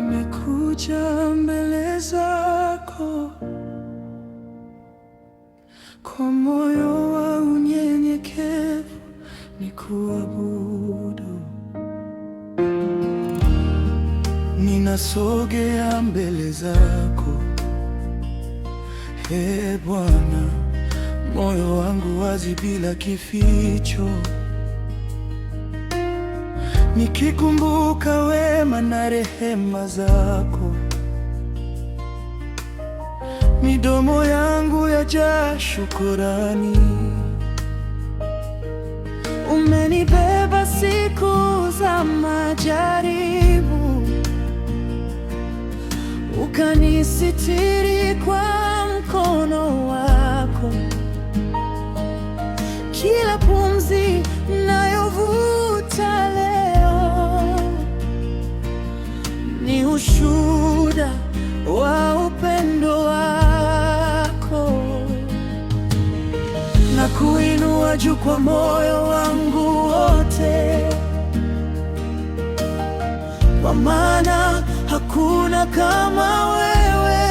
nimekuja mbele zako kwa moyo wa unyenyekevu nikuabudu. Ninasogea mbele zako, Ee Bwana, moyo wangu wazi bila kificho, nikikumbuka wema na rehema zako. Midomo yangu yajaa shukrani. Umenibeba siku za majaribu, ukanisitiri kwa mkono wako. Kila pumzi nayovuta leo ni ushuhuda wa upendo wako. Na kuinua juu kwa moyo wangu wote, kwa maana hakuna kama wewe.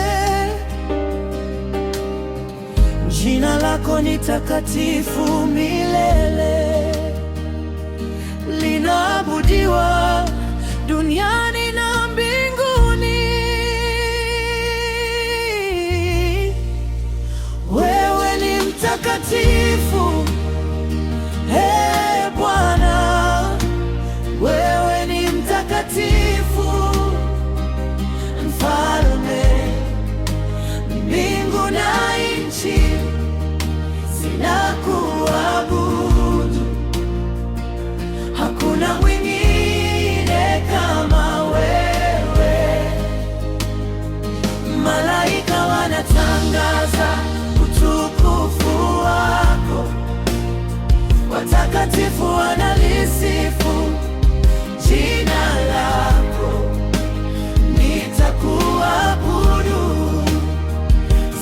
Jina lako ni takatifu milele, linaabudiwa duniani na mbinguni. Wewe ni mtakatifu, Ee Bwana, wewe ni mtakatifu, Mfalme. Mbingu na nchi zinakuabudu, hakuna mwingine kama wewe. Malaika wanatangaza utukufu wako, watakatifu wanalisifu jina lako. Nitakuabudu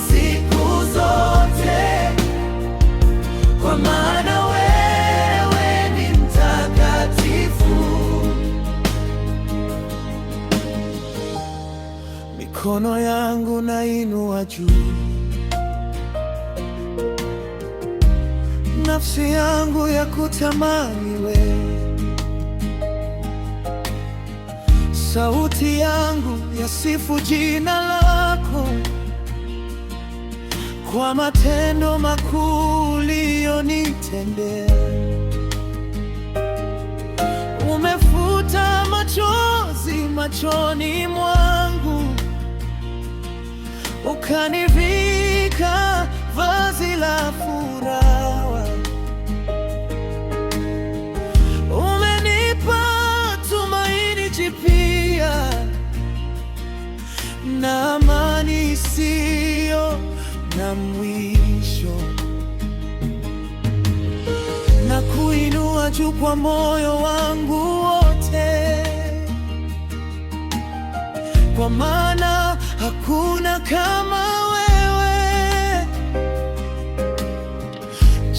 siku zote, kwa maana wewe ni mtakatifu. Mikono yangu nainua juu, nafsi yangu ya kutamani wewe. Sauti yangu yasifu jina lako, kwa matendo makuu uliyonitendea. Umefuta machozi machoni mwangu, ukanivika vazi la furaha. Umenipa tumaini jipya na amani isiyo na mwisho. Na kuinua juu kwa moyo wangu wote, kwa maana hakuna kama wewe.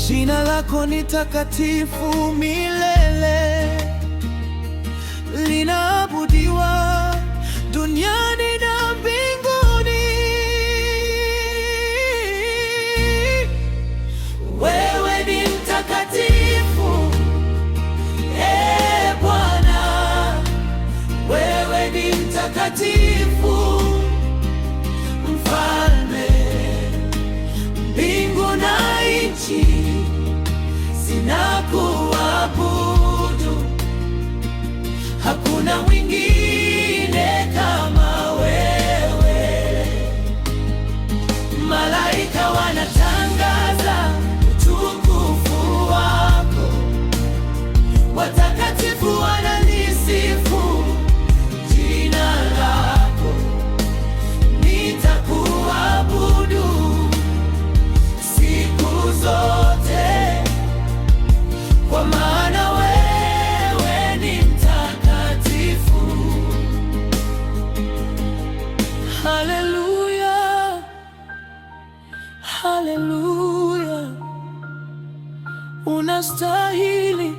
Jina lako ni takatifu milele, linaabudiwa duniani na mbinguni. Wewe ni mtakatifu, Ee Bwana, wewe ni mtakatifu, Mfalme. Mbingu na nchi zinakuabudu, hakuna mwingine kama wewe. Malaika wanatangaza utukufu wako, watakatifu wanalisifu jina lako. Nitakuabudu siku zote, kwa maana wewe ni mtakatifu. Haleluya, haleluya, unastahili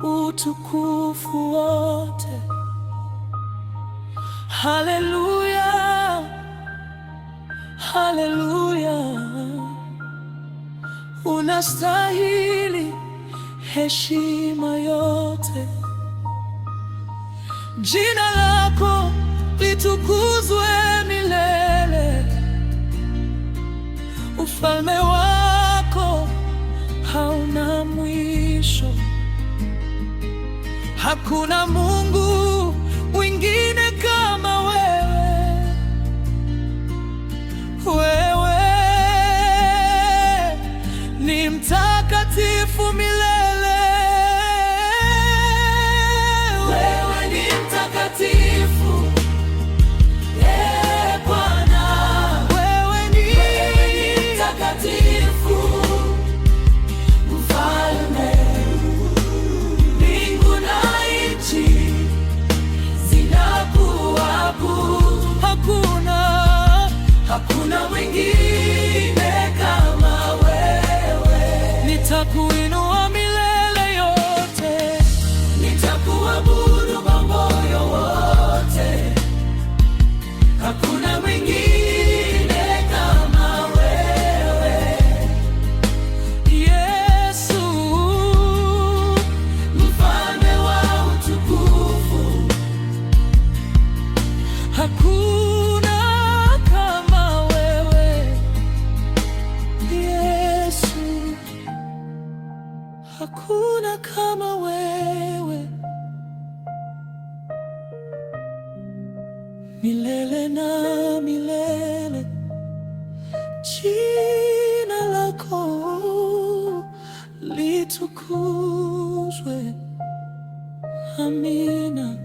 utukufu wote. Haleluya, haleluya, unastahili heshima yote. Jina lako litukuzwe milele, ufalme wako hauna mwisho. Hakuna Mungu mwingine kama wewe. Wewe ni mtakatifu milele. Wewe ni mtakatifu, Bwana. Wewe ni mtakatifu, Mfalme. Mbingu na nchi zinakuabudu. Hakuna mwingine kama wewe. Nitakuinua milele yote, nitakuabudu kwa moyo wote. Hakuna mwingine kama wewe, Yesu, mfalme wa utukufu. Hakuna kama wewe, Yesu, hakuna kama wewe, milele na milele. Jina lako litukuzwe. Amina.